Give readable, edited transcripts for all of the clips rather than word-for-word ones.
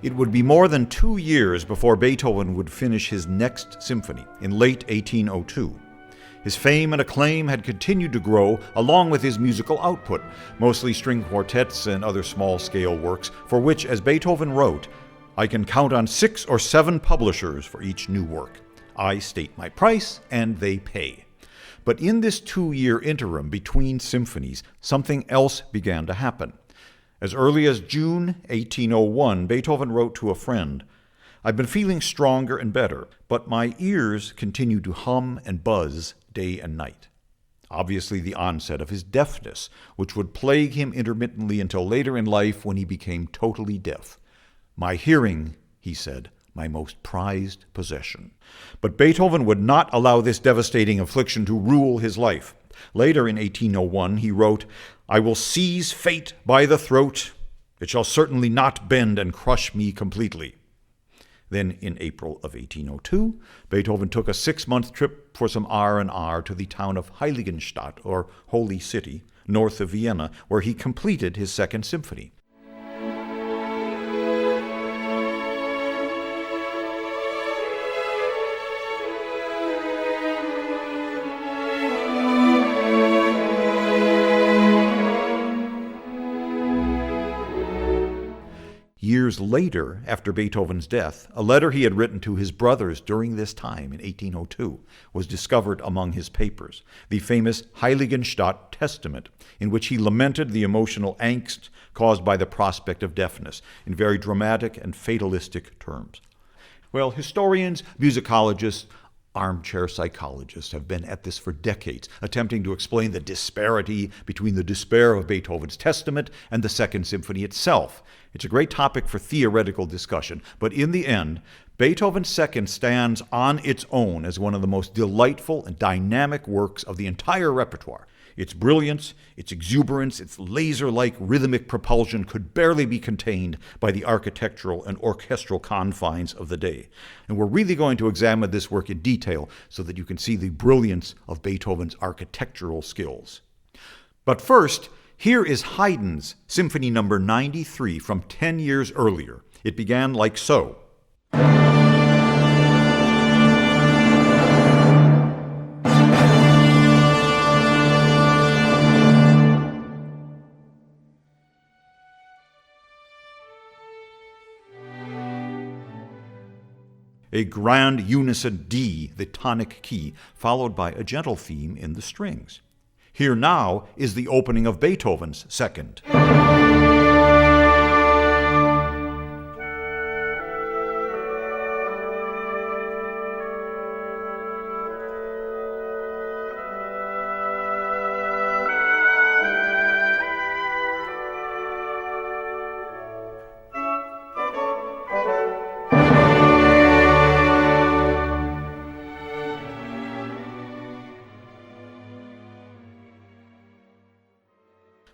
It would be more than 2 years before Beethoven would finish his next symphony in late 1802. His fame and acclaim had continued to grow along with his musical output, mostly string quartets and other small-scale works, for which, as Beethoven wrote, "I can count on 6 or 7 publishers for each new work. I state my price, and they pay." But in this 2-year interim between symphonies, something else began to happen. As early as June 1801, Beethoven wrote to a friend, "I've been feeling stronger and better, but my ears continue to hum and buzz day and night." Obviously the onset of his deafness, which would plague him intermittently until later in life when he became totally deaf. "My hearing," he said, "my most prized possession." But Beethoven would not allow this devastating affliction to rule his life. Later in 1801 he wrote, "I will seize fate by the throat. It shall certainly not bend and crush me completely." Then in April of 1802, Beethoven took a 6-month trip for some R&R to the town of Heiligenstadt, or Holy City, north of Vienna, where he completed his second symphony. Years later, after Beethoven's death, a letter he had written to his brothers during this time in 1802 was discovered among his papers, the famous Heiligenstadt Testament, in which he lamented the emotional angst caused by the prospect of deafness in very dramatic and fatalistic terms. Well, historians, musicologists, armchair psychologists have been at this for decades, attempting to explain the disparity between the despair of Beethoven's Testament and the Second Symphony itself. It's a great topic for theoretical discussion, but in the end, Beethoven's Second stands on its own as one of the most delightful and dynamic works of the entire repertoire. Its brilliance, its exuberance, its laser-like rhythmic propulsion could barely be contained by the architectural and orchestral confines of the day. And we're really going to examine this work in detail so that you can see the brilliance of Beethoven's architectural skills. But first, here is Haydn's Symphony No. 93 from 10 years earlier. It began like so. A grand unison D, the tonic key, followed by a gentle theme in the strings. Here now is the opening of Beethoven's Second.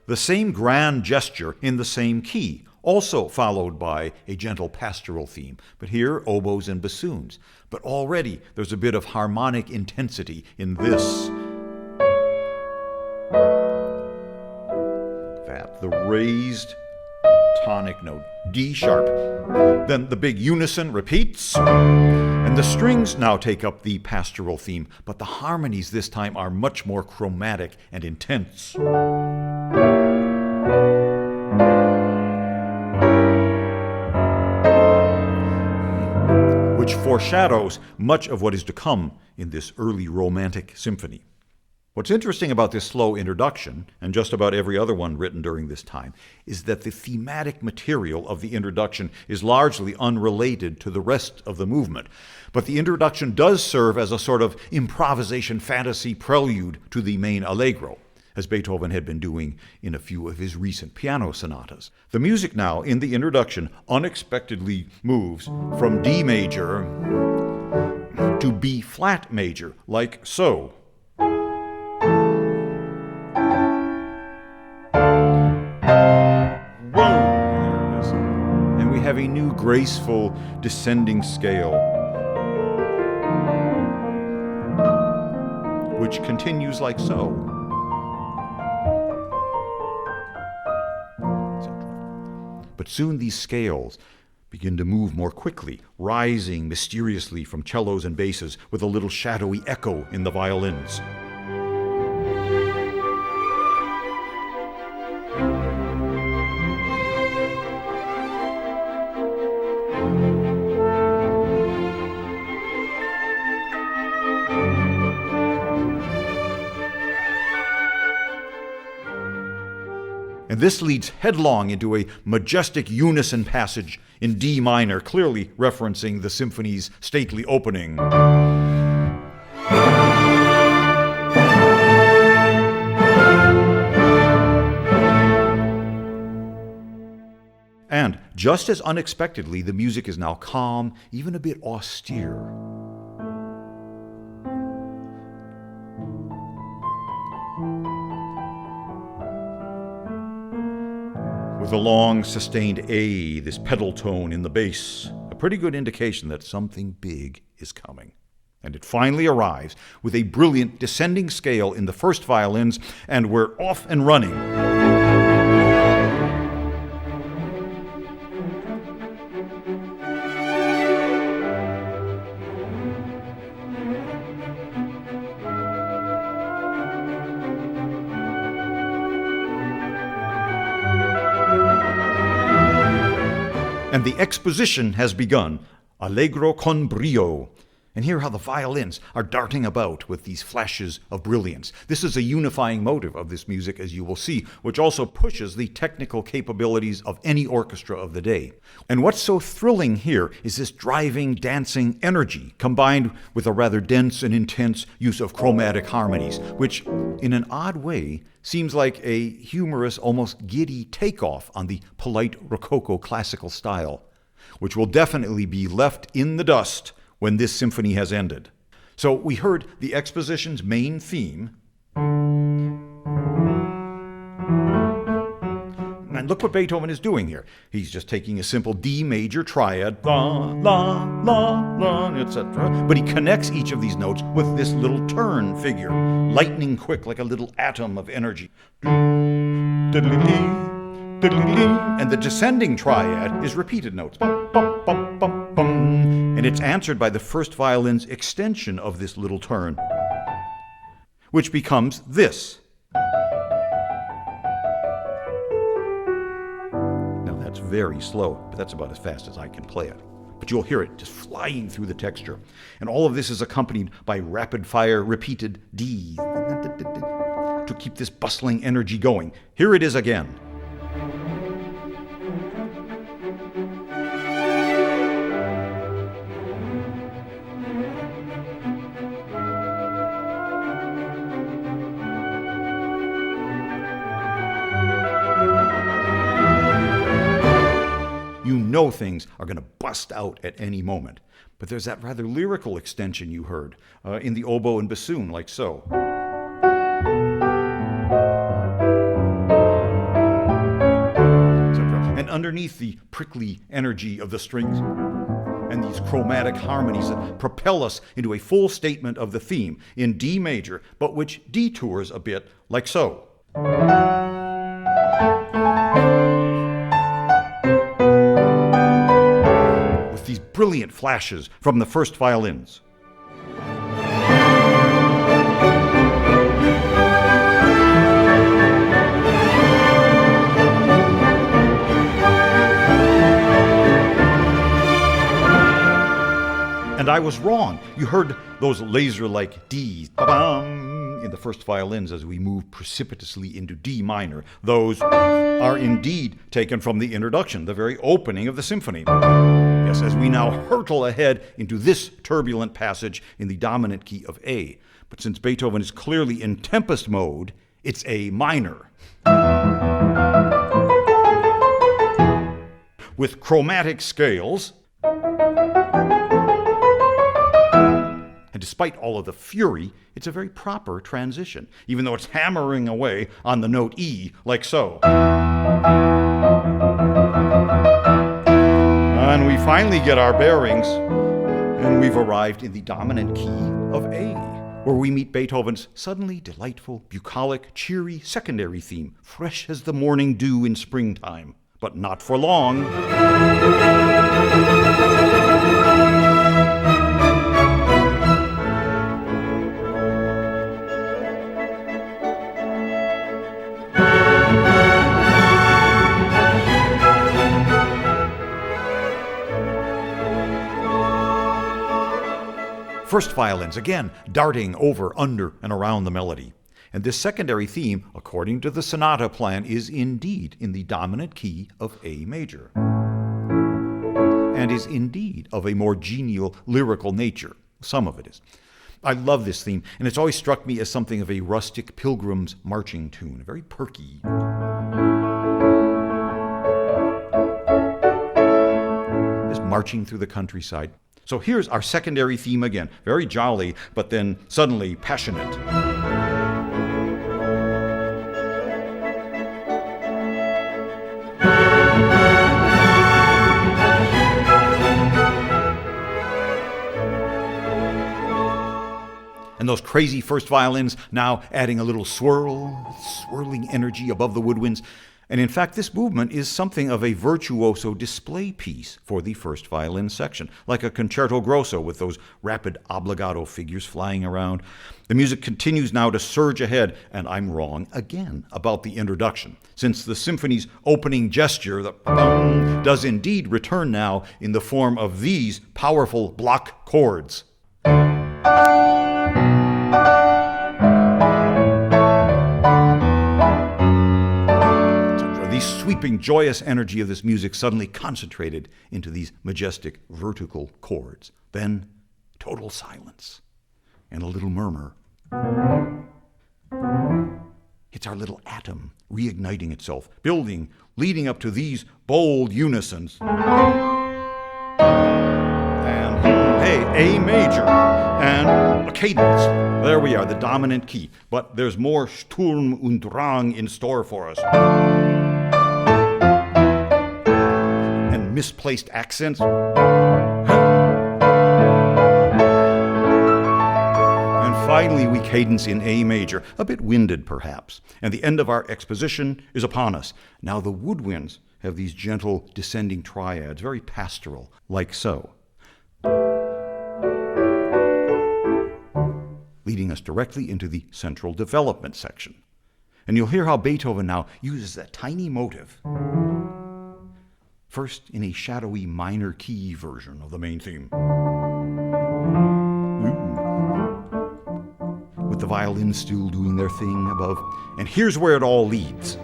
The same grand gesture in the same key, also followed by a gentle pastoral theme, but here oboes and bassoons. But already there's a bit of harmonic intensity in this. That, the raised tonic note, D sharp. Then the big unison repeats, and the strings now take up the pastoral theme, but the harmonies this time are much more chromatic and intense. Which foreshadows much of what is to come in this early Romantic symphony. What's interesting about this slow introduction, and just about every other one written during this time, is that the thematic material of the introduction is largely unrelated to the rest of the movement. But the introduction does serve as a sort of improvisation fantasy prelude to the main allegro, as Beethoven had been doing in a few of his recent piano sonatas. The music now, in the introduction, unexpectedly moves from D major to B flat major, like so. Have a new graceful descending scale, which continues like so. But soon these scales begin to move more quickly, rising mysteriously from cellos and basses with a little shadowy echo in the violins. And this leads headlong into a majestic unison passage in D minor, clearly referencing the symphony's stately opening. And just as unexpectedly, the music is now calm, even a bit austere. With a long, sustained A, this pedal tone in the bass, a pretty good indication that something big is coming. And it finally arrives with a brilliant descending scale in the first violins, and we're off and running. And the exposition has begun, allegro con brio. And hear how the violins are darting about with these flashes of brilliance. This is a unifying motive of this music, as you will see, which also pushes the technical capabilities of any orchestra of the day. And what's so thrilling here is this driving, dancing energy, combined with a rather dense and intense use of chromatic harmonies, which, in an odd way, seems like a humorous, almost giddy takeoff on the polite Rococo classical style, which will definitely be left in the dust when this symphony has ended. So we heard the exposition's main theme. And look what Beethoven is doing here. He's just taking a simple D major triad, la, la, la, la, etc. But he connects each of these notes with this little turn figure, lightning quick like a little atom of energy. And the descending triad is repeated notes. Bum, bum, bum, bum, bum. And it's answered by the first violin's extension of this little turn, which becomes this. Now that's very slow, but that's about as fast as I can play it. But you'll hear it just flying through the texture. And all of this is accompanied by rapid-fire repeated Ds to keep this bustling energy going. Here it is again. You know things are going to bust out at any moment. But there's that rather lyrical extension you heard in the oboe and bassoon, like so. And underneath the prickly energy of the strings and these chromatic harmonies that propel us into a full statement of the theme in D major, but which detours a bit, like so. These brilliant flashes from the first violins. And I was wrong. You heard those laser-like Ds in the first violins as we move precipitously into D minor. Those are indeed taken from the introduction, the very opening of the symphony. Yes, as we now hurtle ahead into this turbulent passage in the dominant key of A. But since Beethoven is clearly in tempest mode, it's A minor. With chromatic scales. And despite all of the fury, it's a very proper transition, even though it's hammering away on the note E, like so. And we finally get our bearings, and we've arrived in the dominant key of A, where we meet Beethoven's suddenly delightful, bucolic, cheery secondary theme, fresh as the morning dew in springtime, but not for long. First violins, again, darting over, under, and around the melody. And this secondary theme, according to the sonata plan, is indeed in the dominant key of A major, and is indeed of a more genial lyrical nature. Some of it is. I love this theme, and it's always struck me as something of a rustic pilgrim's marching tune, very perky. Just marching through the countryside. So here's our secondary theme again, very jolly, but then suddenly passionate. And those crazy first violins now adding a little swirling energy above the woodwinds. And in fact, this movement is something of a virtuoso display piece for the first violin section, like a concerto grosso with those rapid obbligato figures flying around. The music continues now to surge ahead, and I'm wrong again about the introduction, since the symphony's opening gesture, the ba-dum, does indeed return now in the form of these powerful block chords. The sweeping, joyous energy of this music suddenly concentrated into these majestic vertical chords. Then, total silence and a little murmur. It's our little atom reigniting itself, building, leading up to these bold unisons. And, hey, A major, and a cadence. There we are, the dominant key. But there's more Sturm und Drang in store for us. Misplaced accents. And finally, we cadence in A major, a bit winded perhaps. And the end of our exposition is upon us. Now the woodwinds have these gentle descending triads, very pastoral, like so. Leading us directly into the central development section. And you'll hear how Beethoven now uses that tiny motive. First in a shadowy minor key version of the main theme. With the violins still doing their thing above. And here's where it all leads.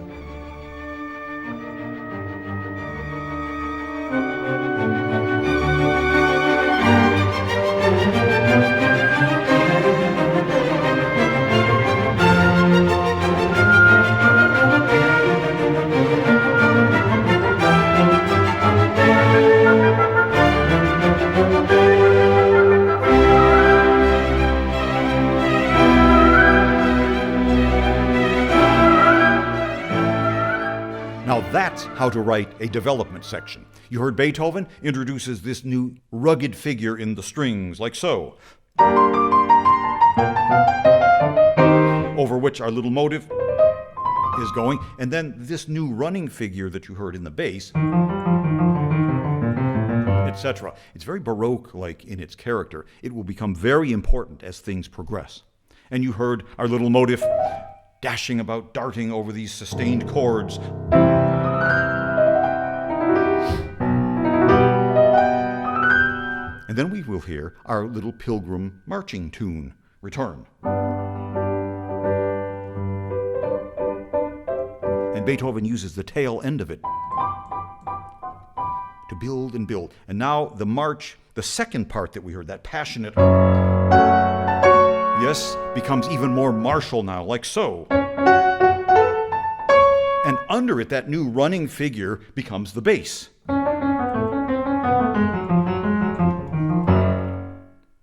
That's how to write a development section. You heard Beethoven introduces this new rugged figure in the strings, like so. Over which our little motive is going. And then this new running figure that you heard in the bass, etc. It's very Baroque-like in its character. It will become very important as things progress. And you heard our little motive dashing about, darting over these sustained chords. And then we will hear our little pilgrim marching tune return. And Beethoven uses the tail end of it to build and build. And now the march, the second part that we heard, that passionate, yes, becomes even more martial now, like so. And under it, that new running figure becomes the bass.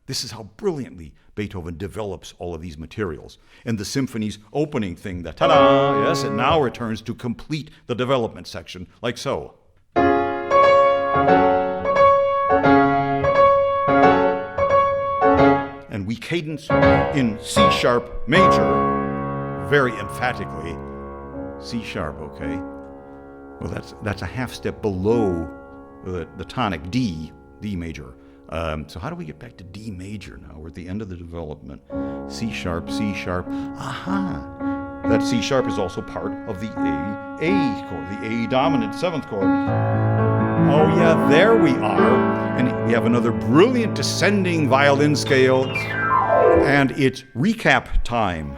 This is how brilliantly Beethoven develops all of these materials. And the symphony's opening thing, the ta-da, yes, it now returns to complete the development section, like so. And we cadence in C sharp major, very emphatically, C sharp, okay? Well, that's a half step below the tonic D major. So how do we get back to D major now? We're at the end of the development. C sharp, C sharp. Aha! That C sharp is also part of the A chord, the A dominant 7th chord. Oh yeah, there we are. And we have another brilliant descending violin scale. And it's recap time.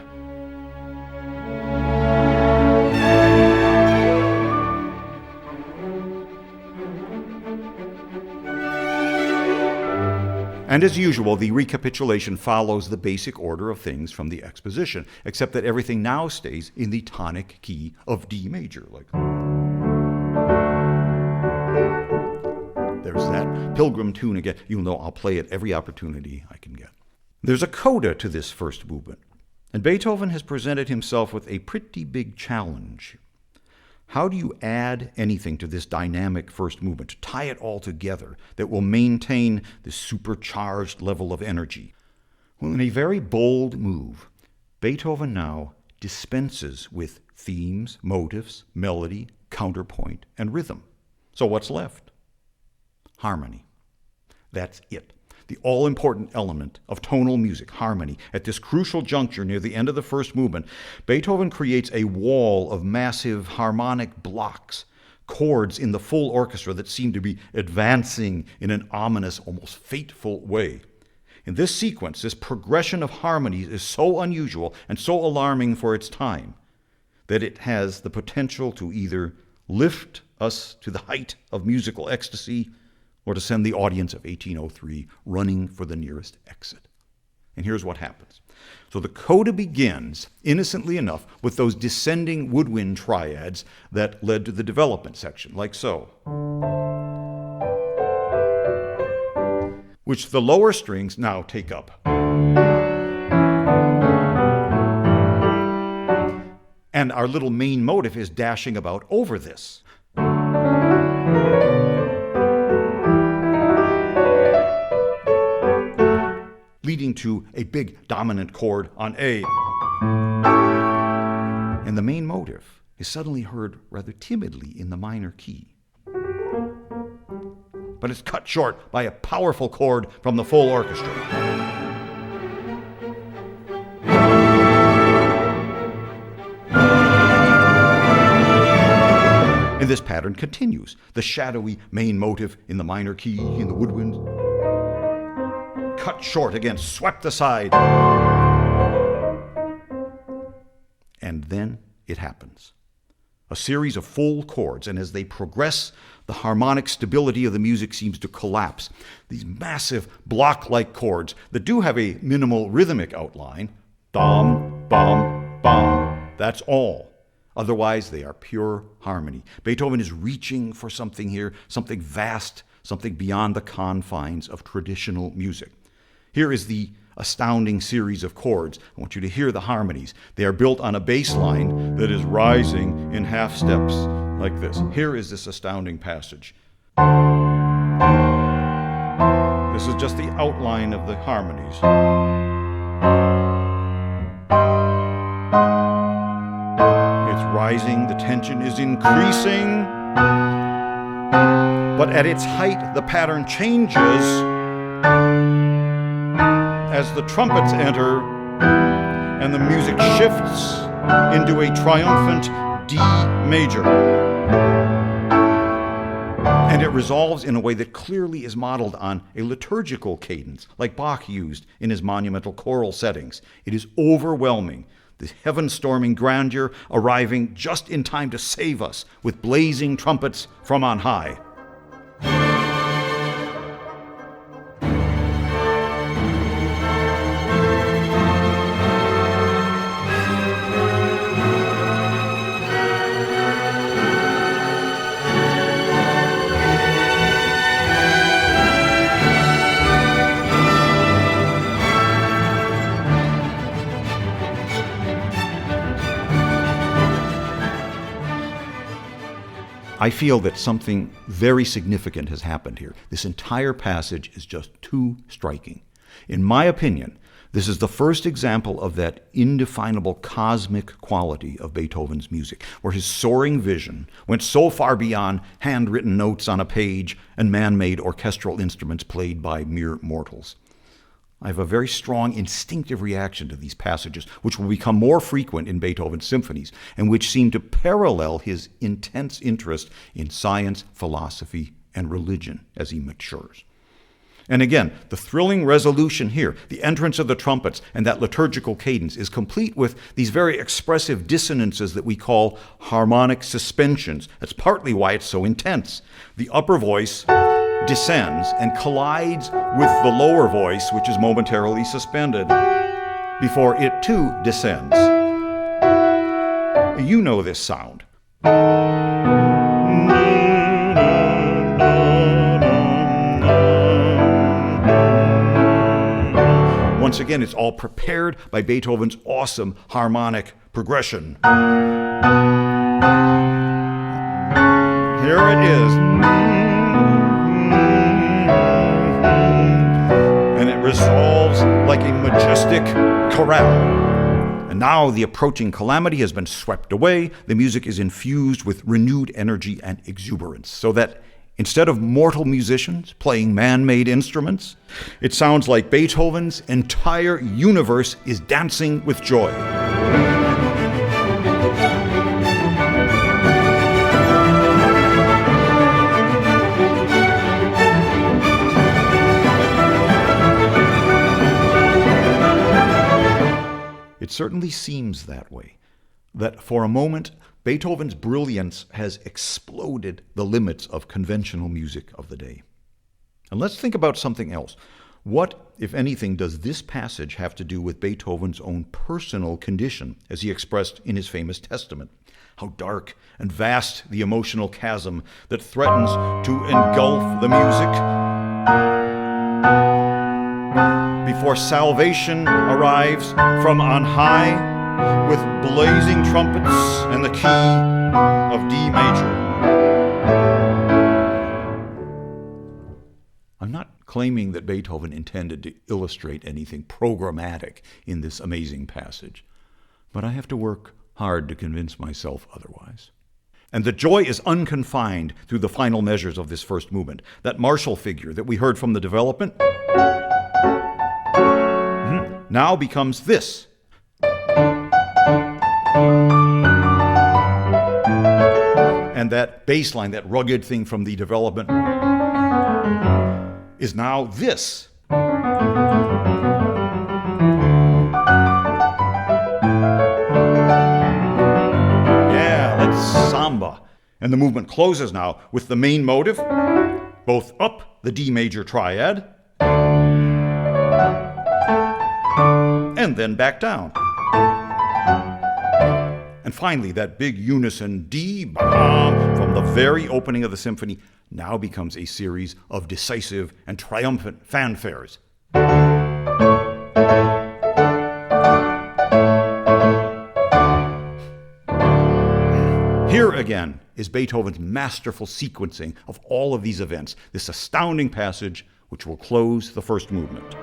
And as usual, the recapitulation follows the basic order of things from the exposition, except that everything now stays in the tonic key of D major. There's that Pilgrim tune again. You'll know I'll play it every opportunity I can get. There's a coda to this first movement, and Beethoven has presented himself with a pretty big challenge. How do you add anything to this dynamic first movement, to tie it all together, that will maintain this supercharged level of energy? Well, in a very bold move, Beethoven now dispenses with themes, motifs, melody, counterpoint, and rhythm. So what's left? Harmony. That's it. The all-important element of tonal music, harmony. At this crucial juncture near the end of the first movement, Beethoven creates a wall of massive harmonic blocks, chords in the full orchestra that seem to be advancing in an ominous, almost fateful way. In this sequence, this progression of harmonies is so unusual and so alarming for its time that it has the potential to either lift us to the height of musical ecstasy or to send the audience of 1803 running for the nearest exit. And here's what happens. So the coda begins, innocently enough, with those descending woodwind triads that led to the development section, like so, which the lower strings now take up. And our little main motive is dashing about over this. Leading to a big dominant chord on A. And the main motive is suddenly heard rather timidly in the minor key. But it's cut short by a powerful chord from the full orchestra. And this pattern continues. The shadowy main motive in the minor key in the woodwind, cut short again, swept aside. And then it happens. A series of full chords, and as they progress, the harmonic stability of the music seems to collapse. These massive block-like chords that do have a minimal rhythmic outline, dum, bum, bum, that's all. Otherwise, they are pure harmony. Beethoven is reaching for something here, something vast, something beyond the confines of traditional music. Here is the astounding series of chords. I want you to hear the harmonies. They are built on a bass line that is rising in half steps like this. Here is this astounding passage. This is just the outline of the harmonies. It's rising, the tension is increasing, but at its height, the pattern changes as the trumpets enter and the music shifts into a triumphant D major. And it resolves in a way that clearly is modeled on a liturgical cadence, like Bach used in his monumental choral settings. It is overwhelming, the heaven-storming grandeur arriving just in time to save us with blazing trumpets from on high. I feel that something very significant has happened here. This entire passage is just too striking. In my opinion, This is the first example of that indefinable cosmic quality of Beethoven's music, where his soaring vision went so far beyond handwritten notes on a page and man-made orchestral instruments played by mere mortals. I have a very strong instinctive reaction to these passages, which will become more frequent in Beethoven's symphonies, and which seem to parallel his intense interest in science, philosophy, and religion as he matures. And again, the thrilling resolution here, the entrance of the trumpets and that liturgical cadence is complete with these very expressive dissonances that we call harmonic suspensions. That's partly why it's so intense. The upper voice descends and collides with the lower voice, which is momentarily suspended, before it too descends. You know this sound. Once again, it's all prepared by Beethoven's awesome harmonic progression. Here it is. And it resolves like a majestic chorale. And now the approaching calamity has been swept away. The music is infused with renewed energy and exuberance, so that instead of mortal musicians playing man-made instruments, it sounds like Beethoven's entire universe is dancing with joy. It certainly seems that way, that for a moment, Beethoven's brilliance has exploded the limits of conventional music of the day. And let's think about something else. What, if anything, does this passage have to do with Beethoven's own personal condition, as he expressed in his famous testament? How dark and vast the emotional chasm that threatens to engulf the music before salvation arrives from on high, with blazing trumpets and the key of D major. I'm not claiming that Beethoven intended to illustrate anything programmatic in this amazing passage, but I have to work hard to convince myself otherwise. And the joy is unconfined through the final measures of this first movement. That martial figure that we heard from the development now becomes this. And that bass line, that rugged thing from the development, is now this. Yeah, that's samba. And the movement closes now with the main motive, both up the D major triad, and then back down. And finally, that big unison D from the very opening of the symphony now becomes a series of decisive and triumphant fanfares. Here again is Beethoven's masterful sequencing of all of these events, this astounding passage which will close the first movement.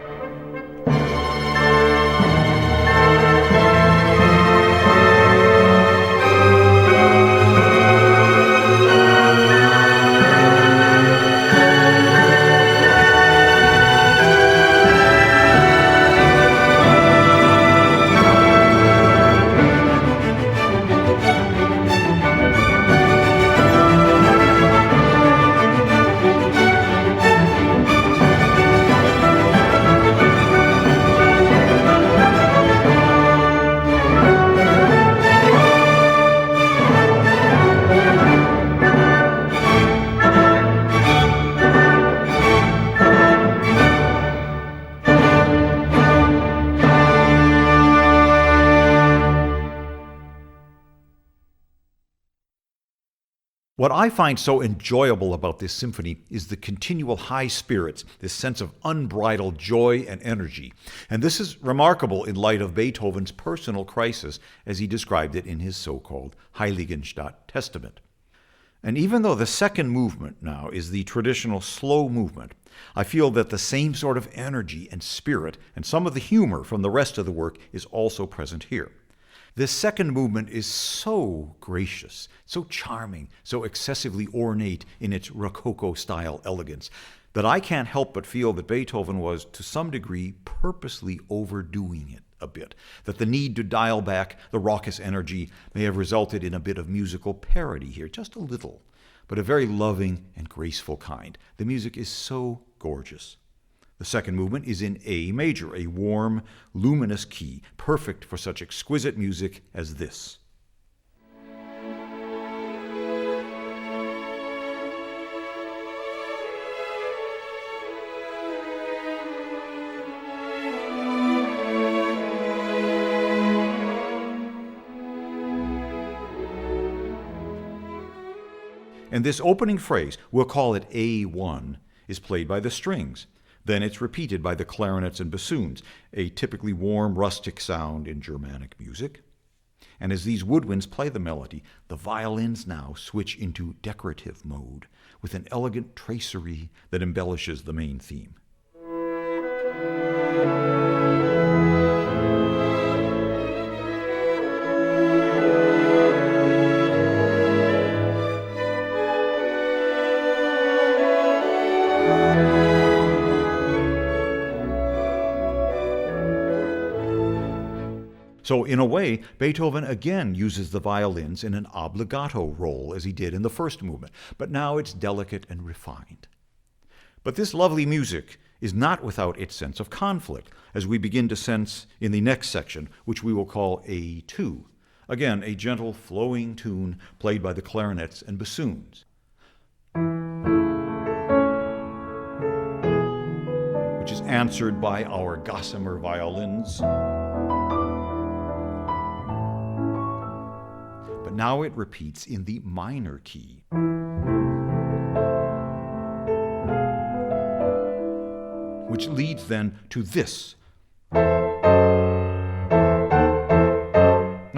What I find so enjoyable about this symphony is the continual high spirits, this sense of unbridled joy and energy. And this is remarkable in light of Beethoven's personal crisis, as he described it in his so-called Heiligenstadt Testament. And even though the second movement now is the traditional slow movement, I feel that the same sort of energy and spirit and some of the humor from the rest of the work is also present here. This second movement is so gracious, so charming, so excessively ornate in its Rococo-style elegance, that I can't help but feel that Beethoven was, to some degree, purposely overdoing it a bit, that the need to dial back the raucous energy may have resulted in a bit of musical parody here, just a little, but a very loving and graceful kind. The music is so gorgeous. The second movement is in A major, a warm, luminous key, perfect for such exquisite music as this. And this opening phrase, we'll call it A1, is played by the strings. Then it's repeated by the clarinets and bassoons, a typically warm, rustic sound in Germanic music. And as these woodwinds play the melody, the violins now switch into decorative mode, with an elegant tracery that embellishes the main theme. So in a way, Beethoven again uses the violins in an obbligato role as he did in the first movement, but now it's delicate and refined. But this lovely music is not without its sense of conflict, as we begin to sense in the next section, which we will call A2. Again, a gentle flowing tune played by the clarinets and bassoons, which is answered by our gossamer violins. But now it repeats in the minor key. Which leads then to this. A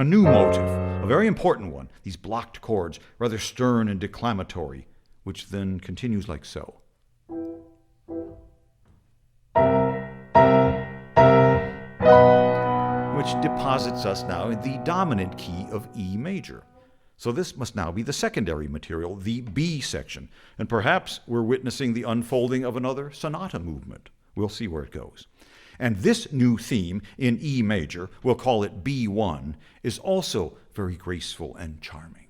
new motive, a very important one, these blocked chords, rather stern and declamatory, which then continues like so. Which deposits us now in the dominant key of E major. So this must now be the secondary material, the B section, and perhaps we're witnessing the unfolding of another sonata movement. We'll see where it goes. And this new theme in E major, we'll call it B1, is also very graceful and charming.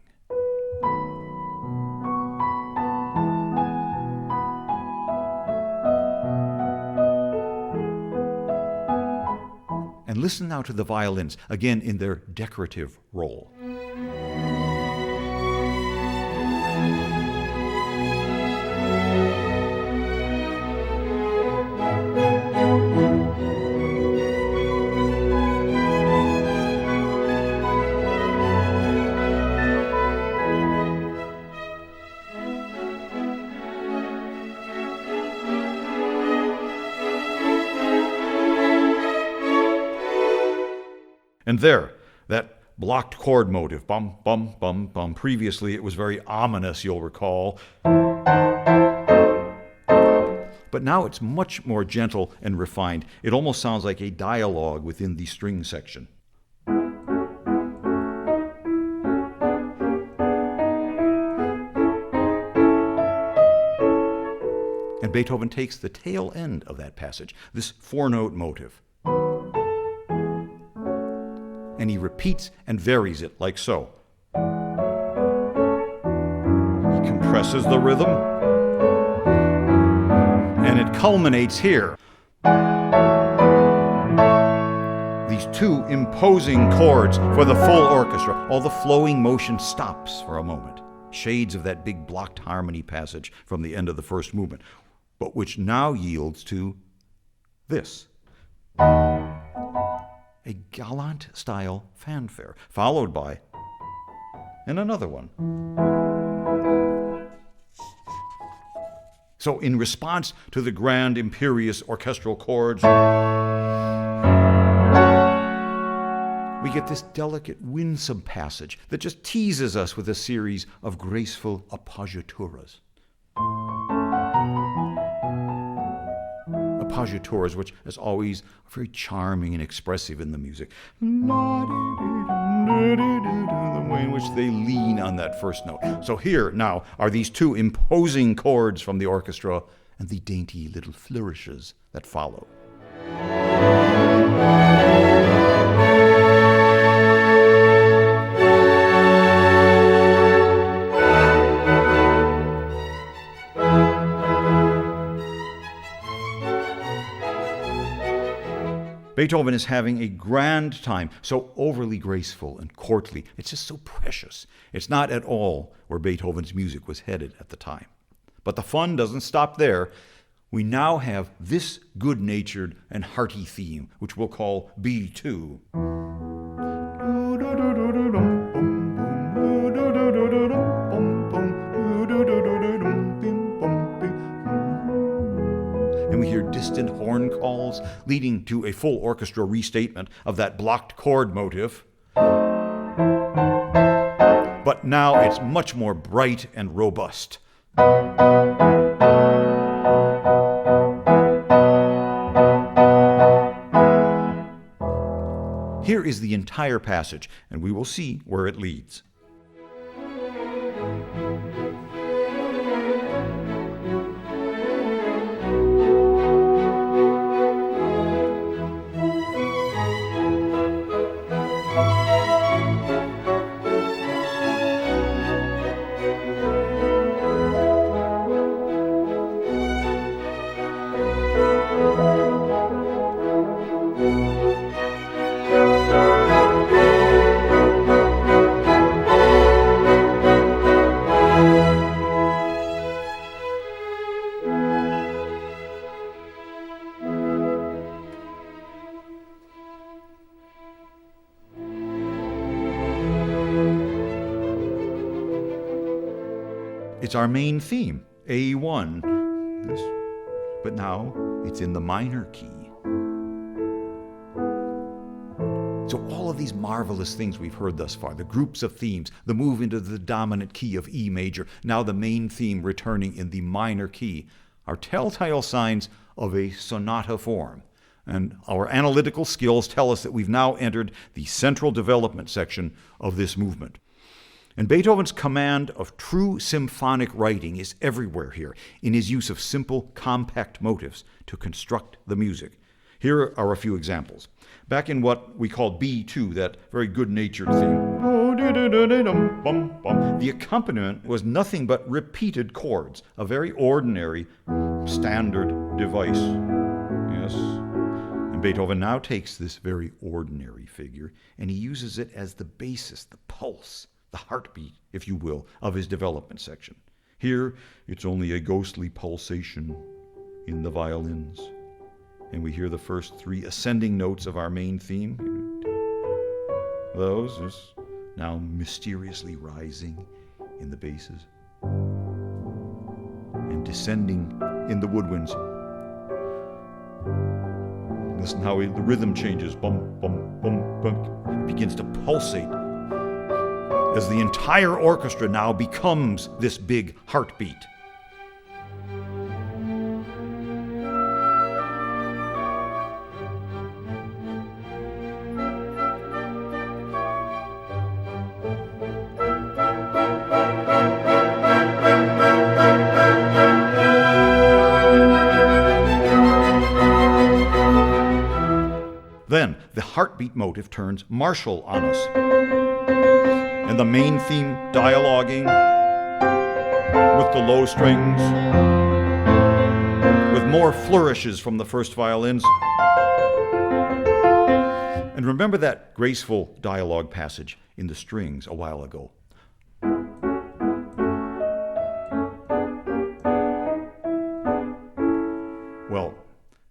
And listen now to the violins, again in their decorative role. And there, that blocked chord motive, bum, bum, bum, bum. Previously, it was very ominous, you'll recall. But now it's much more gentle and refined. It almost sounds like a dialogue within the string section. And Beethoven takes the tail end of that passage, this four-note motive, and he repeats and varies it like so. He compresses the rhythm, and it culminates here. These two imposing chords for the full orchestra. All the flowing motion stops for a moment. Shades of that big blocked harmony passage from the end of the first movement, but which now yields to this. A gallant-style fanfare, followed by, and another one. So in response to the grand, imperious orchestral chords, we we get this delicate, winsome passage that just teases us with a series of graceful appoggiaturas. Appoggiaturas, which, as always, are very charming and expressive in the music. The way in which they lean on that first note. So here, now, are these two imposing chords from the orchestra and the dainty little flourishes that follow. Beethoven is having a grand time, so overly graceful and courtly. It's just so precious. It's not at all where Beethoven's music was headed at the time. But the fun doesn't stop there. We now have this good-natured and hearty theme, which we'll call B2. And we hear distant horn calls, leading to a full orchestra restatement of that blocked chord motif. But now it's much more bright and robust. Here is the entire passage, and we will see where it leads. It's our main theme, A1. But now it's in the minor key. So all of these marvelous things we've heard thus far, the groups of themes, the move into the dominant key of E major, now the main theme returning in the minor key, are telltale signs of a sonata form. And our analytical skills tell us that we've now entered the central development section of this movement. And Beethoven's command of true symphonic writing is everywhere here in his use of simple, compact motifs to construct the music. Here are a few examples. Back in what we call B2, that very good-natured theme, the accompaniment was nothing but repeated chords, a very ordinary, standard device. Yes. And Beethoven now takes this very ordinary figure and he uses it as the basis, the pulse, the heartbeat, if you will, of his development section. Here, it's only a ghostly pulsation in the violins. And we hear the first three ascending notes of our main theme. Those is now mysteriously rising in the basses and descending in the woodwinds. Listen how the rhythm changes. Bum, bum, bum, bum. It begins to pulsate as the entire orchestra now becomes this big heartbeat. Then the heartbeat motive turns martial on us. And the main theme dialoguing with the low strings, with more flourishes from the first violins. And remember that graceful dialogue passage in the strings a while ago. Well,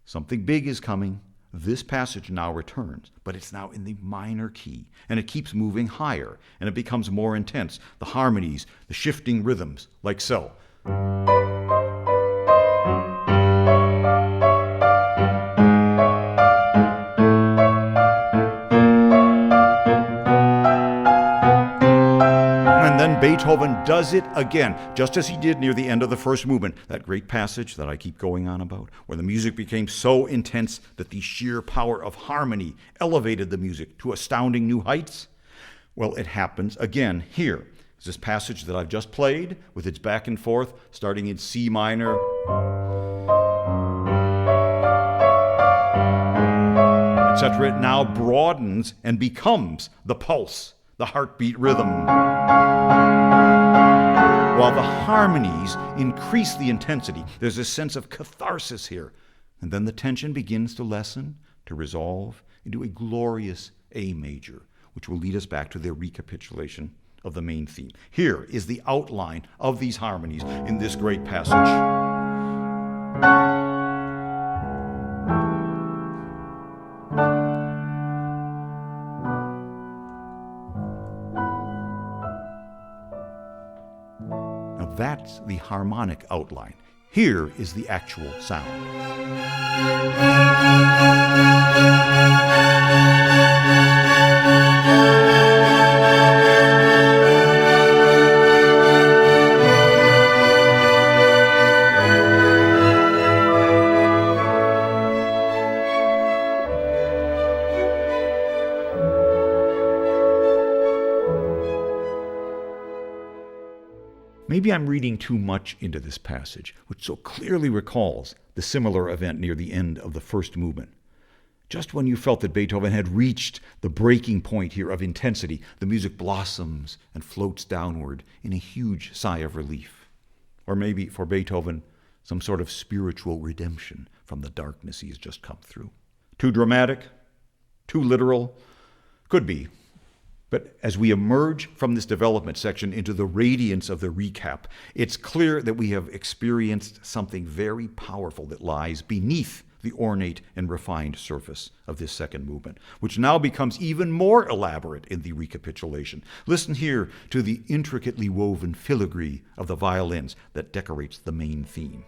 something big is coming. This passage now returns, but it's now in the minor key, and it keeps moving higher, and it becomes more intense. The harmonies, the shifting rhythms, like so. And Beethoven does it again, just as he did near the end of the first movement, that great passage that I keep going on about, where the music became so intense that the sheer power of harmony elevated the music to astounding new heights. Well, it happens again here. It's this passage that I've just played with its back and forth, starting in C minor, etc. It now broadens and becomes the pulse, the heartbeat rhythm. While the harmonies increase the intensity, there's a sense of catharsis here. And then the tension begins to lessen, to resolve into a glorious A major, which will lead us back to the recapitulation of the main theme. Here is the outline of these harmonies in this great passage. That's the harmonic outline. Here is the actual sound. Maybe I'm reading too much into this passage, which so clearly recalls the similar event near the end of the first movement. Just when you felt that Beethoven had reached the breaking point here of intensity, the music blossoms and floats downward in a huge sigh of relief. Or maybe, for Beethoven, some sort of spiritual redemption from the darkness he has just come through. Too dramatic? Too literal? Could be. But as we emerge from this development section into the radiance of the recap, it's clear that we have experienced something very powerful that lies beneath the ornate and refined surface of this second movement, which now becomes even more elaborate in the recapitulation. Listen here to the intricately woven filigree of the violins that decorates the main theme.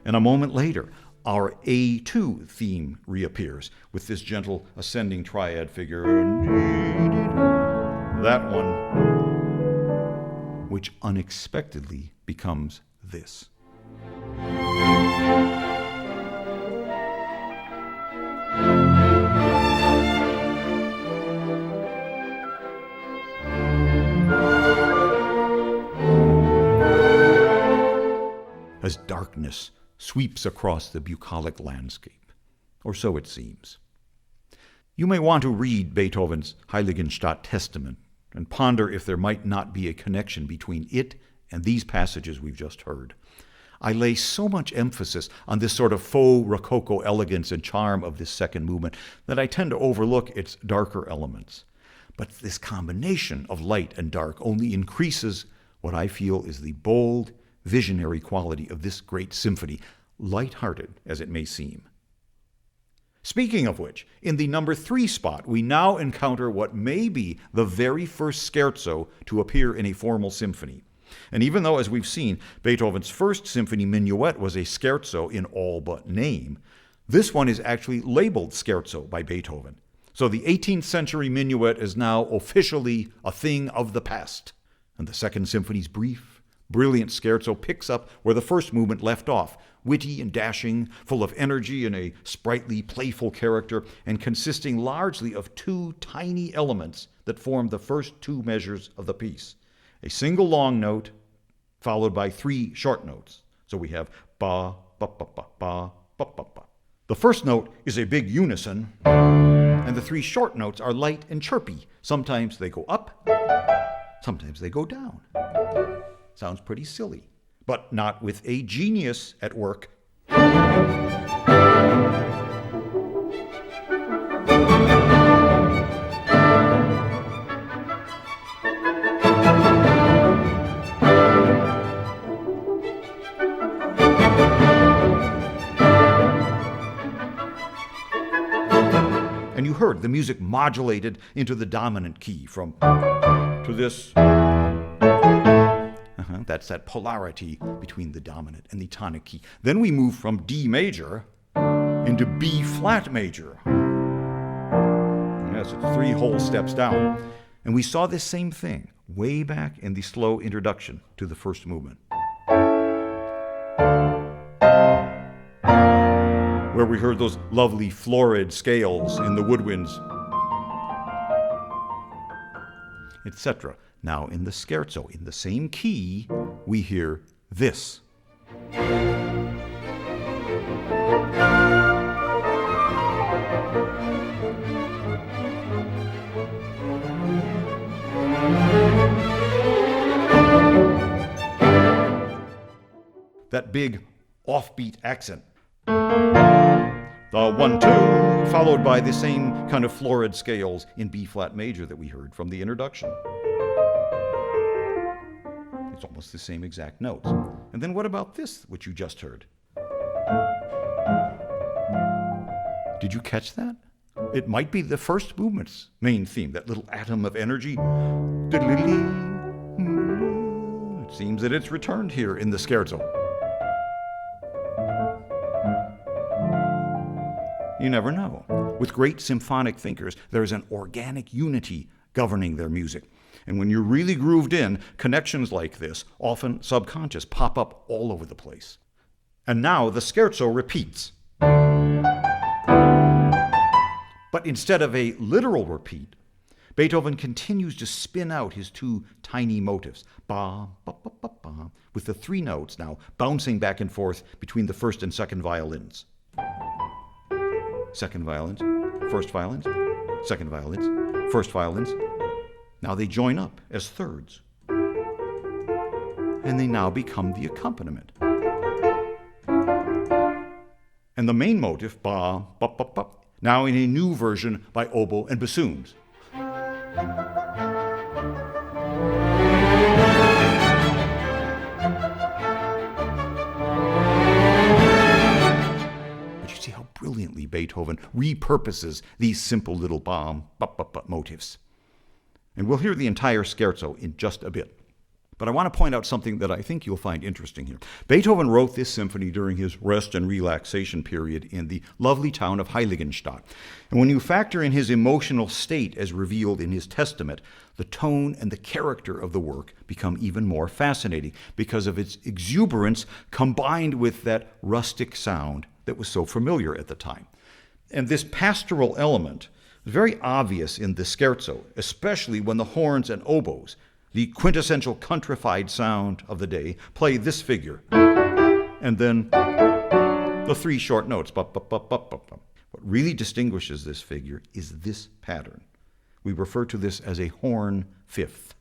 And a moment later, our A2 theme reappears with this gentle ascending triad figure. That one, which unexpectedly becomes this. As darkness sweeps across the bucolic landscape, or so it seems. You may want to read Beethoven's Heiligenstadt Testament and ponder if there might not be a connection between it and these passages we've just heard. I lay so much emphasis on this sort of faux rococo elegance and charm of this second movement that I tend to overlook its darker elements. But this combination of light and dark only increases what I feel is the bold, visionary quality of this great symphony, light-hearted as it may seem. Speaking of which, in the number 3 spot, we now encounter what may be the very first scherzo to appear in a formal symphony. And even though, as we've seen, Beethoven's first symphony minuet was a scherzo in all but name, this one is actually labeled scherzo by Beethoven. So the 18th century minuet is now officially a thing of the past. And the second symphony's brief, brilliant scherzo picks up where the first movement left off, witty and dashing, full of energy and a sprightly, playful character, and consisting largely of 2 tiny elements that form the first 2 measures of the piece. A single long note, followed by 3 short notes. So we have ba, ba, ba, ba, ba, ba, ba, ba. The first note is a big unison, and the 3 short notes are light and chirpy. Sometimes they go up, sometimes they go down. Sounds pretty silly, but not with a genius at work. And you heard the music modulated into the dominant key from to this. That's that polarity between the dominant and the tonic key. Then we move from D major into B flat major. Yes, it's 3 whole steps down. And we saw this same thing way back in the slow introduction to the first movement, where we heard those lovely florid scales in the woodwinds, etc. Now in the scherzo, in the same key, we hear this. That big offbeat accent. The 1, 2, followed by the same kind of florid scales in B flat major that we heard from the introduction. It's almost the same exact notes. And then what about this, which you just heard? Did you catch that? It might be the first movement's main theme, that little atom of energy. It seems that it's returned here in the scherzo. You never know. With great symphonic thinkers, there is an organic unity governing their music. And when you're really grooved in, connections like this, often subconscious, pop up all over the place. And now the scherzo repeats. But instead of a literal repeat, Beethoven continues to spin out his 2 tiny motives, ba, ba, ba, ba, ba, with the 3 notes now bouncing back and forth between the first and second violins. Second violins, first violins, second violins, first violins. Now they join up as thirds. And they now become the accompaniment. And the main motive, ba, ba, ba, ba, now in a new version by oboe and bassoons. Brilliantly, Beethoven repurposes these simple little ba, ba, ba, ba motifs. And we'll hear the entire scherzo in just a bit. But I want to point out something that I think you'll find interesting here. Beethoven wrote this symphony during his rest and relaxation period in the lovely town of Heiligenstadt. And when you factor in his emotional state as revealed in his testament, the tone and the character of the work become even more fascinating because of its exuberance combined with that rustic sound that was so familiar at the time. And this pastoral element is very obvious in the scherzo, especially when the horns and oboes, the quintessential countrified sound of the day, play this figure. And then the 3 short notes. What really distinguishes this figure is this pattern. We refer to this as a horn fifth.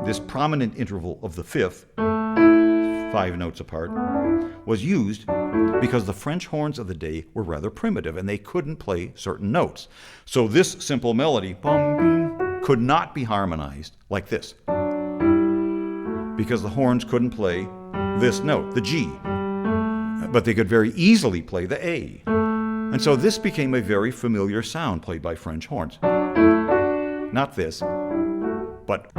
This prominent interval of the fifth, 5 notes apart, was used because the French horns of the day were rather primitive and they couldn't play certain notes. So this simple melody could not be harmonized like this because the horns couldn't play this note, the G, but they could very easily play the A. And so this became a very familiar sound played by French horns. Not this, but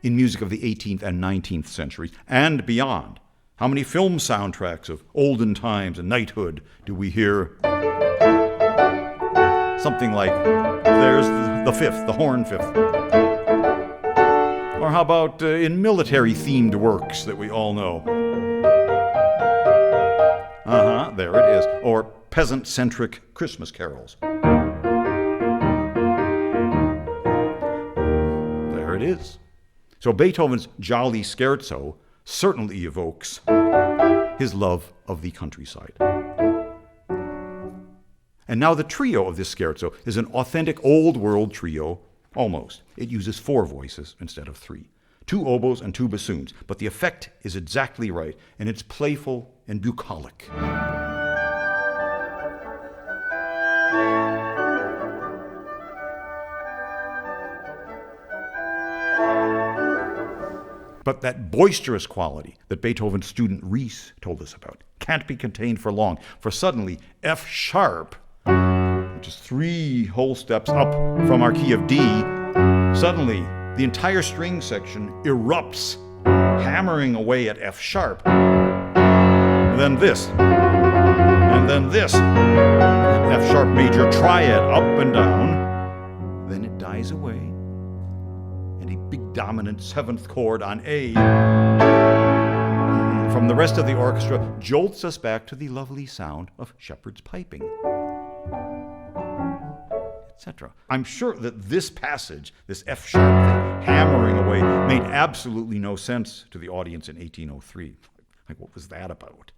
in music of the 18th and 19th centuries and beyond. How many film soundtracks of olden times and knighthood do we hear? Something like, there's the fifth, the horn fifth. Or how about in military-themed works that we all know? There it is. Or peasant-centric Christmas carols. There it is. So Beethoven's Jolly Scherzo certainly evokes his love of the countryside. And now the trio of this scherzo is an authentic old-world trio, almost. It uses 4 voices instead of 3. 2 oboes and 2 bassoons, but the effect is exactly right, and it's playful and bucolic. But that boisterous quality that Beethoven's student Ries told us about can't be contained for long, for suddenly F sharp, which is 3 whole steps up from our key of D, suddenly the entire string section erupts, hammering away at F sharp. And then this, and then this, an F sharp major triad up and down. Then it dies away, and a big dominant 7th chord on A from the rest of the orchestra jolts us back to the lovely sound of shepherd's piping, etc. I'm sure that this passage, this F sharp thing, hammering away, made absolutely no sense to the audience in 1803. Like, what was that about?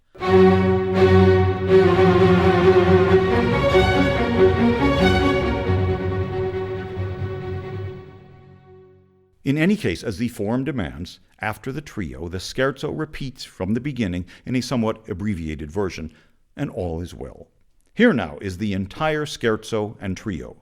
In any case, as the form demands, after the trio, the scherzo repeats from the beginning in a somewhat abbreviated version, and all is well. Here now is the entire scherzo and trio.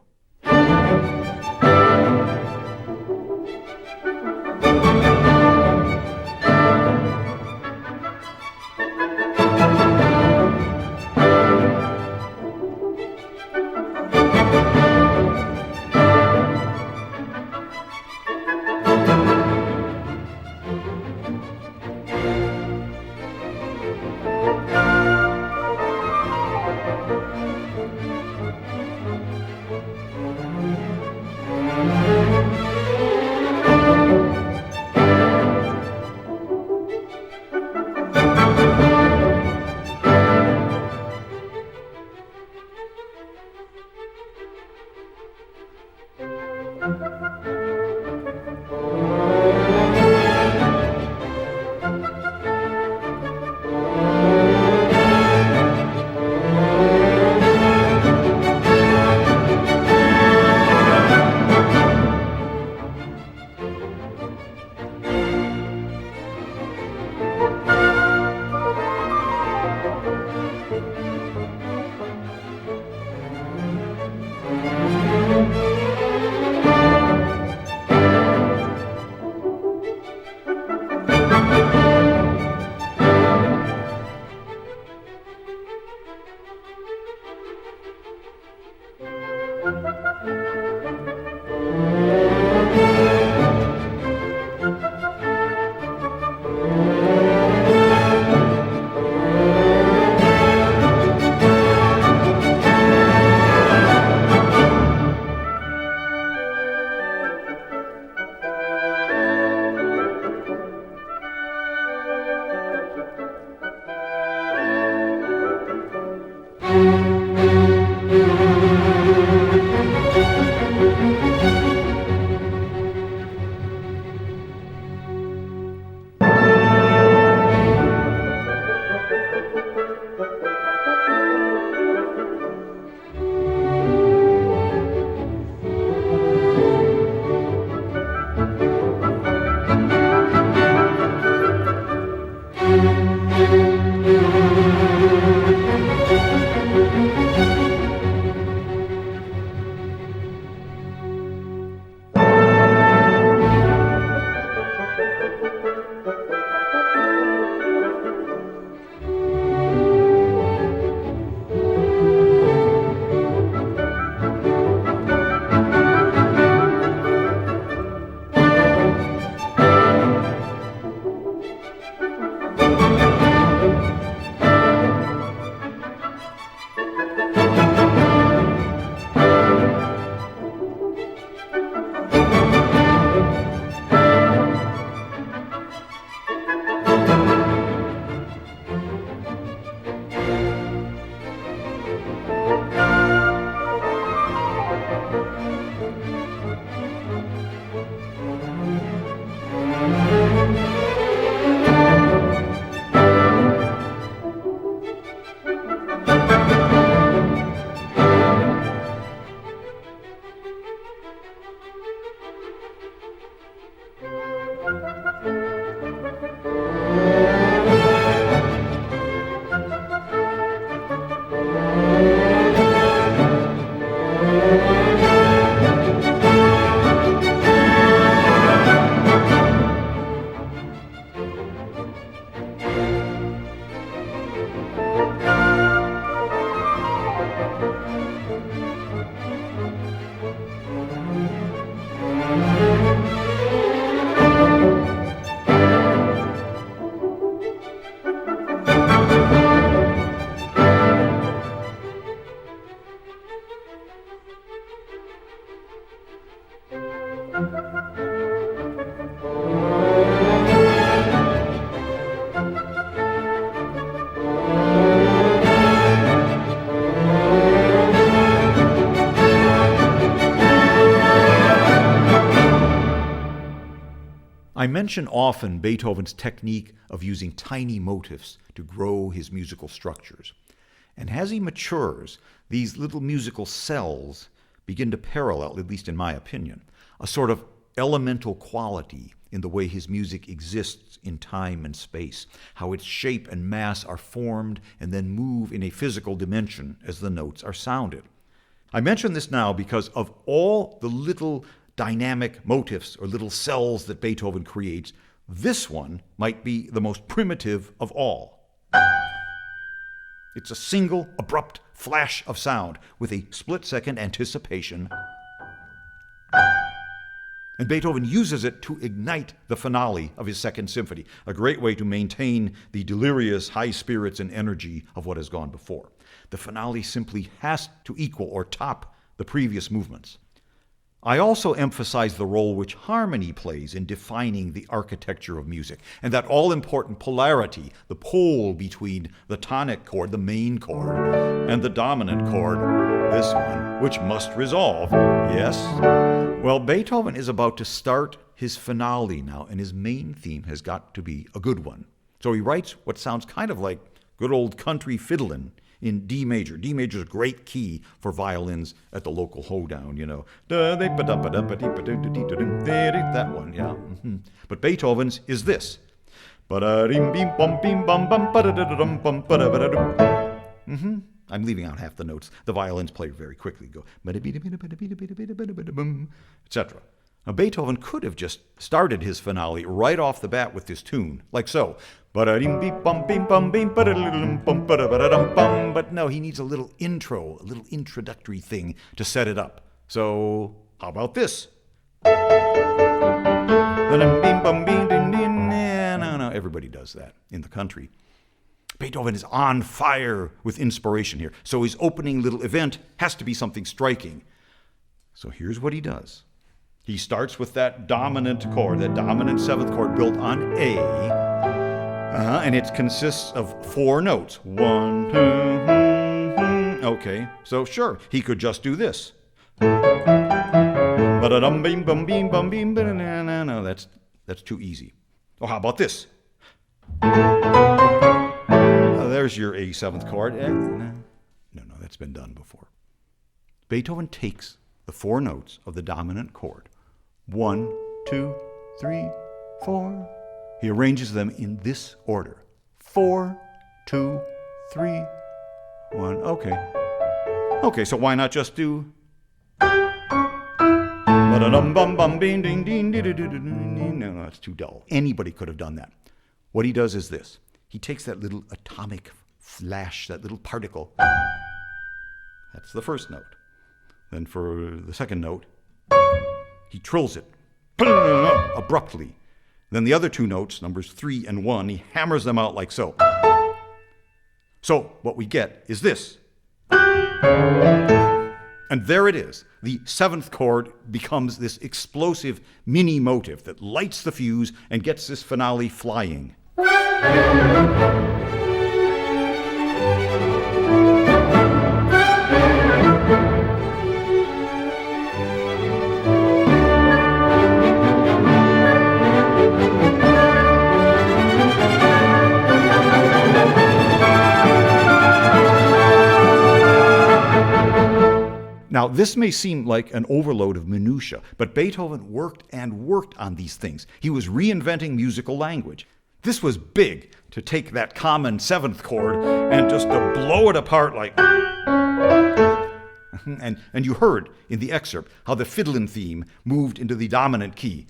mention often Beethoven's technique of using tiny motifs to grow his musical structures. And as he matures, these little musical cells begin to parallel, at least in my opinion, a sort of elemental quality in the way his music exists in time and space, how its shape and mass are formed and then move in a physical dimension as the notes are sounded. I mention this now because of all the little dynamic motifs or little cells that Beethoven creates, this one might be the most primitive of all. It's a single, abrupt flash of sound with a split-second anticipation. And Beethoven uses it to ignite the finale of his Second Symphony, a great way to maintain the delirious high spirits and energy of what has gone before. The finale simply has to equal or top the previous movements. I also emphasize the role which harmony plays in defining the architecture of music, and that all-important polarity, the pole between the tonic chord, the main chord, and the dominant chord, this one, which must resolve. Yes? Well, Beethoven is about to start his finale now, and his main theme has got to be a good one. So he writes what sounds kind of like good old country fiddlin' in D major. D major is a great key for violins at the local hoedown, you know. That one, yeah. But Beethoven's is this. I'm leaving out half the notes. The violins play very quickly, go, etc. Now, Beethoven could have just started his finale right off the bat with this tune, like so. But no, he needs a little intro, a little introductory thing to set it up. So, how about this? No, everybody does that in the country. Beethoven is on fire with inspiration here. So his opening little event has to be something striking. So here's what he does. He starts with that dominant chord, that dominant seventh chord built on A, and it consists of 4 notes. 1, 2, okay, so sure, he could just do this. No, that's too easy. Oh, how about this? There's your A seventh chord. No, that's been done before. Beethoven takes the 4 notes of the dominant chord. 1, 2, 3, 4. He arranges them in this order. 4, 2, 3, 1. Okay, so why not just do... No, that's too dull. Anybody could have done that. What he does is this. He takes that little atomic flash, that little particle. That's the first note. Then for the second note, he trills it abruptly. Then the other 2 notes, numbers 3 and 1, he hammers them out like so. So what we get is this. And there it is. The 7th chord becomes this explosive mini motive that lights the fuse and gets this finale flying. Now, this may seem like an overload of minutiae, but Beethoven worked on these things. He was reinventing musical language. This was big, to take that common 7th chord and just to blow it apart like... And you heard in the excerpt how the fiddlin' theme moved into the dominant key.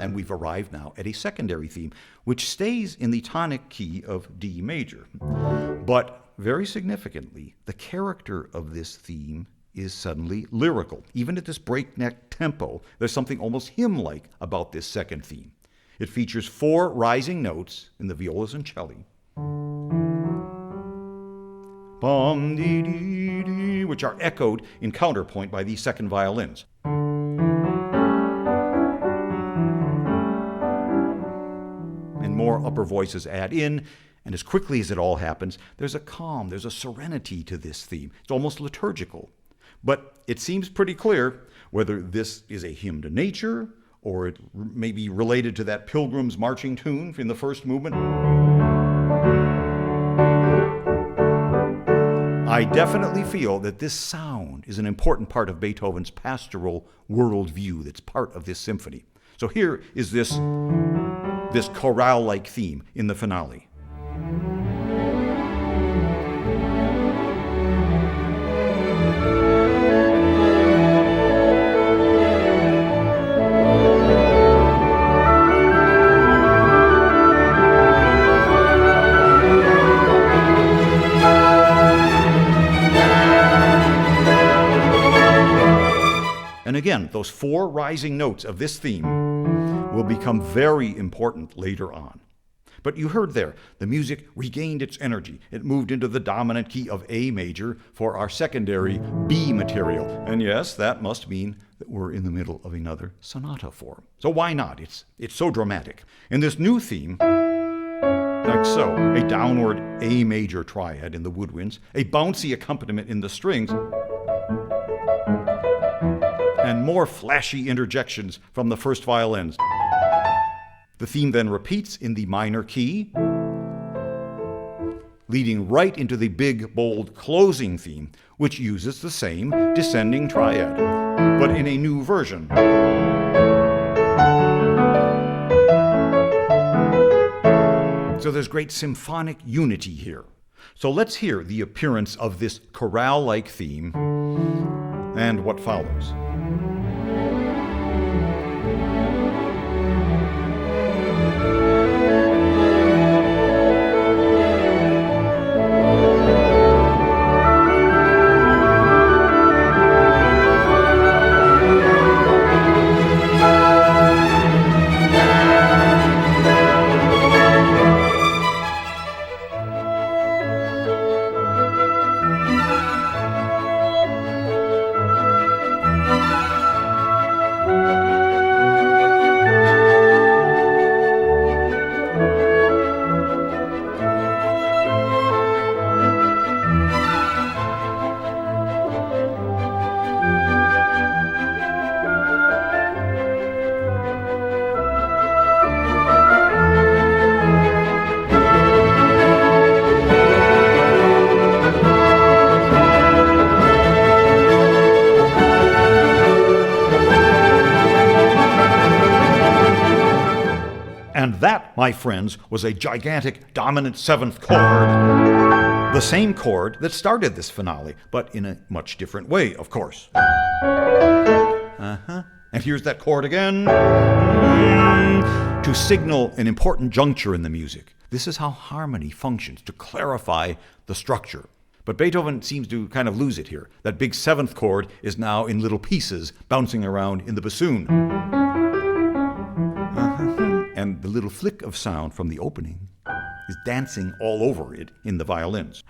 And we've arrived now at a secondary theme, which stays in the tonic key of D major. But very significantly, the character of this theme is suddenly lyrical. Even at this breakneck tempo, there's something almost hymn-like about this second theme. It features 4 rising notes in the violas and celli, which are echoed in counterpoint by these second violins. And more upper voices add in, and as quickly as it all happens, there's a calm, there's a serenity to this theme. It's almost liturgical. But it seems pretty clear whether this is a hymn to nature or it may be related to that Pilgrim's marching tune in the first movement. I definitely feel that this sound is an important part of Beethoven's pastoral worldview that's part of this symphony. So here is this chorale-like theme in the finale. And again, those four rising notes of this theme will become very important later on. But you heard there, the music regained its energy. It moved into the dominant key of A major for our secondary B material. And yes, that must mean that we're in the middle of another sonata form. So why not? It's so dramatic. In this new theme, like so, a downward A major triad in the woodwinds, a bouncy accompaniment in the strings, and more flashy interjections from the first violins. The theme then repeats in the minor key, leading right into the big, bold closing theme, which uses the same descending triad, but in a new version. So there's great symphonic unity here. So let's hear the appearance of this chorale-like theme and what follows. And that, my friends, was a gigantic dominant seventh chord. The same chord that started this finale, but in a much different way, of course. And here's that chord again. To signal an important juncture in the music. This is how harmony functions, to clarify the structure. But Beethoven seems to kind of lose it here. That big seventh chord is now in little pieces, bouncing around in the bassoon. And the little flick of sound from the opening is dancing all over it in the violins.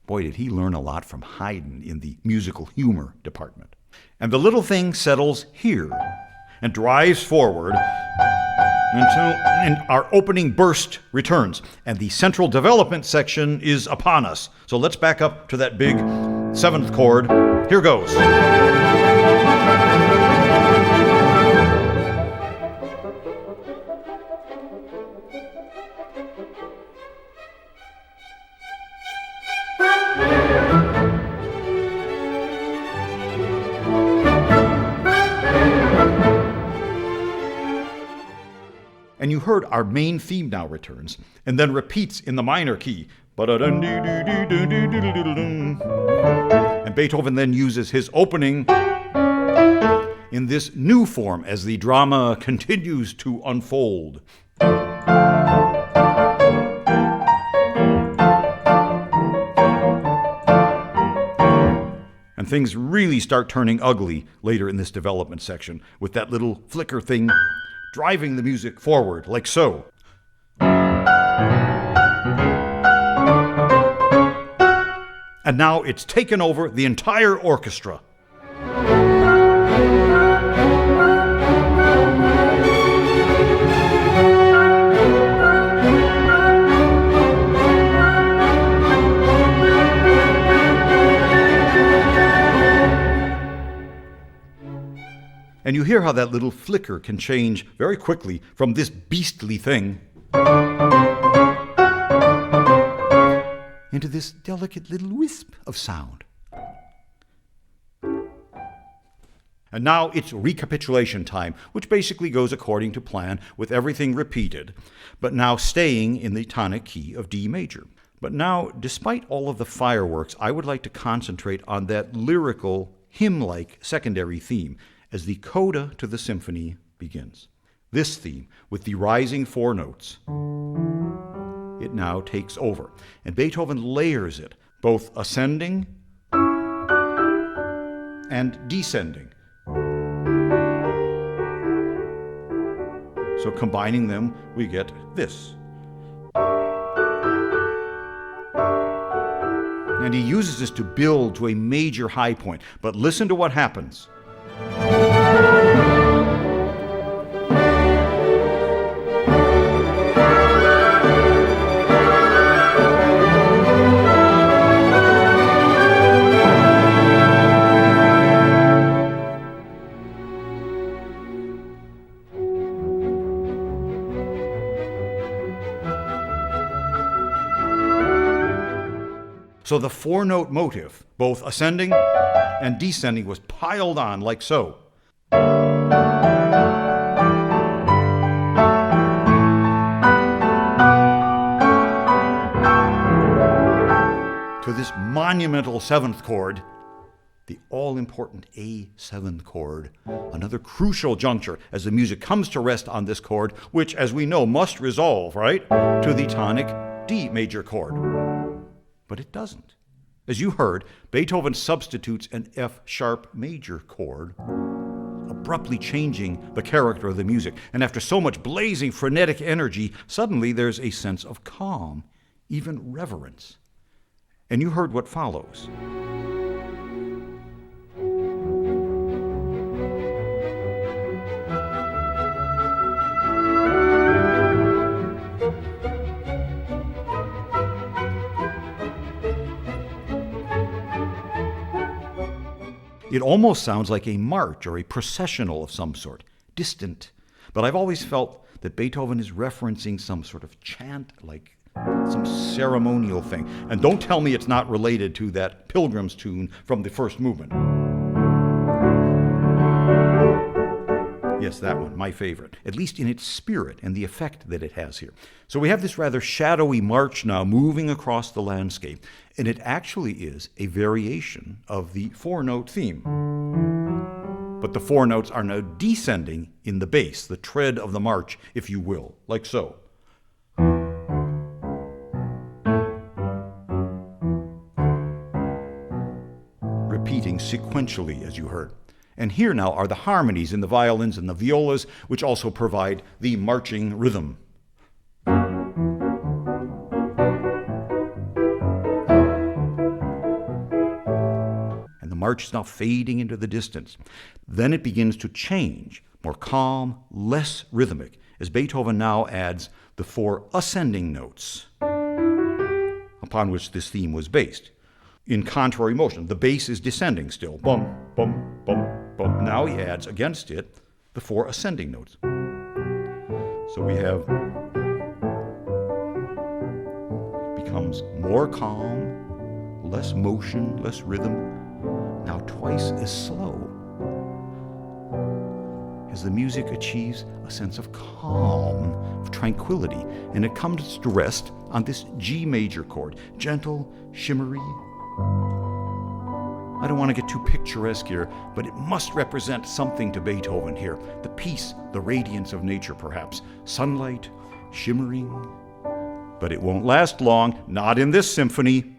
Boy, did he learn a lot from Haydn in the musical humor department. And the little thing settles here and drives forward and our opening burst returns. And the central development section is upon us. So let's back up to that big seventh chord. Here goes. And you heard our main theme now returns, and then repeats in the minor key. And Beethoven then uses his opening in this new form as the drama continues to unfold. And things really start turning ugly later in this development section, with that little flicker thing driving the music forward, like so. And now it's taken over the entire orchestra. And you hear how that little flicker can change very quickly from this beastly thing into this delicate little wisp of sound. And now it's recapitulation time, which basically goes according to plan with everything repeated, but now staying in the tonic key of D major. But now, despite all of the fireworks, I would like to concentrate on that lyrical, hymn-like secondary theme as the coda to the symphony begins. This theme, with the rising four notes, it now takes over, and Beethoven layers it, both ascending and descending. So combining them, we get this. And he uses this to build to a major high point. But listen to what happens. So the four-note motive, both ascending and descending, was piled on like so. To this monumental seventh chord, the all-important A7 chord, another crucial juncture as the music comes to rest on this chord, which, as we know, must resolve, right, to the tonic D major chord. But it doesn't. As you heard, Beethoven substitutes an F-sharp major chord, abruptly changing the character of the music. And after so much blazing, frenetic energy, suddenly there's a sense of calm, even reverence. And you heard what follows. It almost sounds like a march or a processional of some sort, distant. But I've always felt that Beethoven is referencing some sort of chant, like some ceremonial thing. And don't tell me it's not related to that Pilgrim's tune from the first movement. Yes, that one, my favorite, at least in its spirit and the effect that it has here. So we have this rather shadowy march now moving across the landscape, and it actually is a variation of the four-note theme. But the four notes are now descending in the bass, the tread of the march, if you will, like so. Repeating sequentially, as you heard. And here now are the harmonies in the violins and the violas, which also provide the marching rhythm. And the march is now fading into the distance. Then it begins to change, more calm, less rhythmic, as Beethoven now adds the four ascending notes upon which this theme was based. In contrary motion, the bass is descending still. Bum, bum, bum, bum. Now he adds against it the four ascending notes. So we have, becomes more calm, less motion, less rhythm, now twice as slow, as the music achieves a sense of calm, of tranquility, and it comes to rest on this G major chord, gentle, shimmery. I don't want to get too picturesque here, but it must represent something to Beethoven here. The peace, the radiance of nature, perhaps. Sunlight, shimmering. But it won't last long, not in this symphony.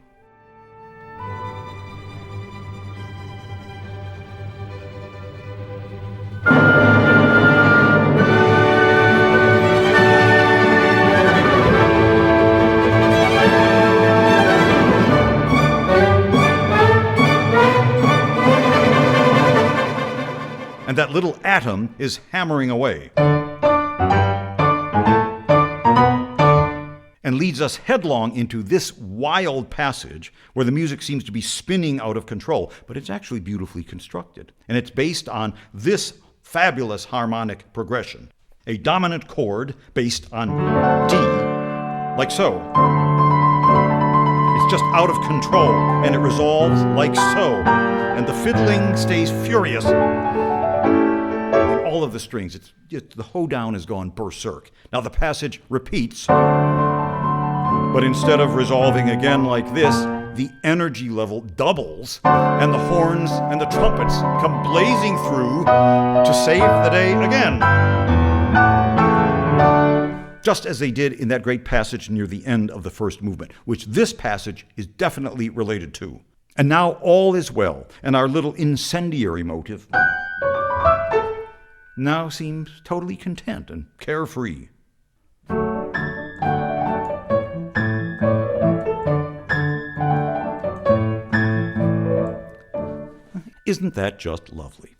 And that little atom is hammering away and leads us headlong into this wild passage where the music seems to be spinning out of control, but it's actually beautifully constructed. And it's based on this fabulous harmonic progression. A dominant chord based on D, like so. It's just out of control, and it resolves like so. And the fiddling stays furious. All of the strings, the hoedown has gone berserk. Now the passage repeats, but instead of resolving again like this, the energy level doubles, and the horns and the trumpets come blazing through to save the day again. Just as they did in that great passage near the end of the first movement, which this passage is definitely related to. And now all is well, and our little incendiary motive now seems totally content and carefree. Isn't that just lovely?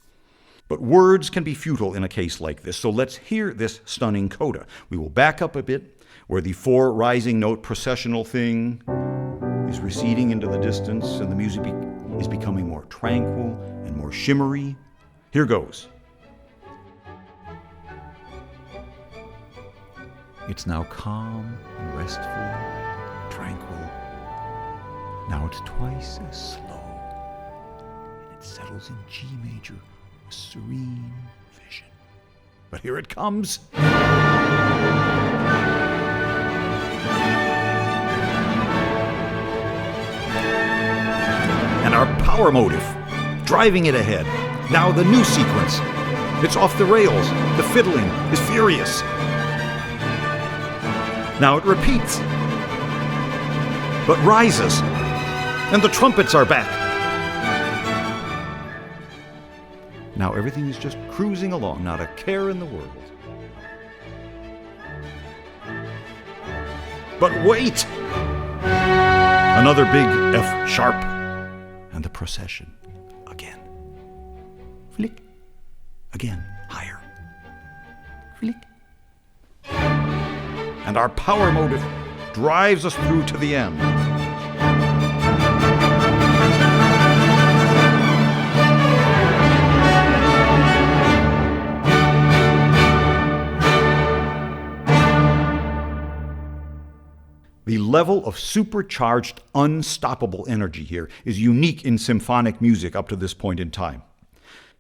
But words can be futile in a case like this, so let's hear this stunning coda. We will back up a bit, where the four rising note processional thing is receding into the distance, and the music is becoming more tranquil and more shimmery. Here goes. It's now calm and restful, tranquil. Now it's twice as slow, and it settles in G major with serene vision. But here it comes. And our power motive, driving it ahead. Now the new sequence. It's off the rails. The fiddling is furious. Now it repeats, but rises, and the trumpets are back. Now everything is just cruising along, not a care in the world. But wait! Another big F sharp, and the procession again. Flick, again, higher. Flick. And our power motive drives us through to the end. The level of supercharged, unstoppable energy here is unique in symphonic music up to this point in time.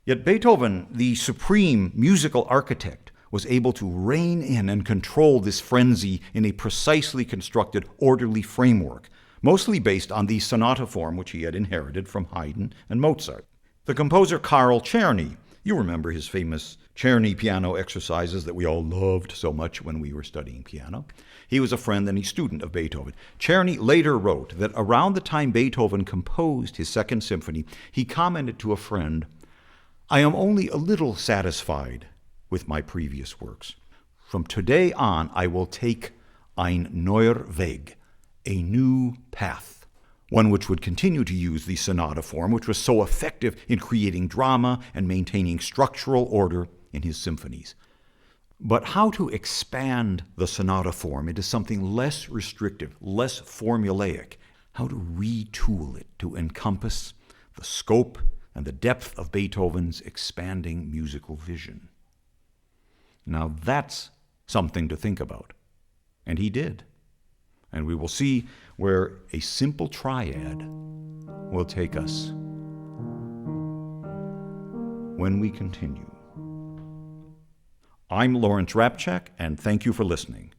Yet Beethoven, the supreme musical architect, was able to rein in and control this frenzy in a precisely constructed, orderly framework, mostly based on the sonata form which he had inherited from Haydn and Mozart. The composer Karl Czerny, you remember his famous Czerny piano exercises that we all loved so much when we were studying piano. He was a friend and a student of Beethoven. Czerny later wrote that around the time Beethoven composed his Second Symphony, he commented to a friend, "I am only a little satisfied with my previous works. From today on, I will take ein neuer Weg, a new path, one which would continue to use the sonata form, which was so effective in creating drama and maintaining structural order in his symphonies. But how to expand the sonata form into something less restrictive, less formulaic, how to retool it to encompass the scope and the depth of Beethoven's expanding musical vision. Now that's something to think about. And he did. And we will see where a simple triad will take us when we continue. I'm Lawrence Rapchak, and thank you for listening.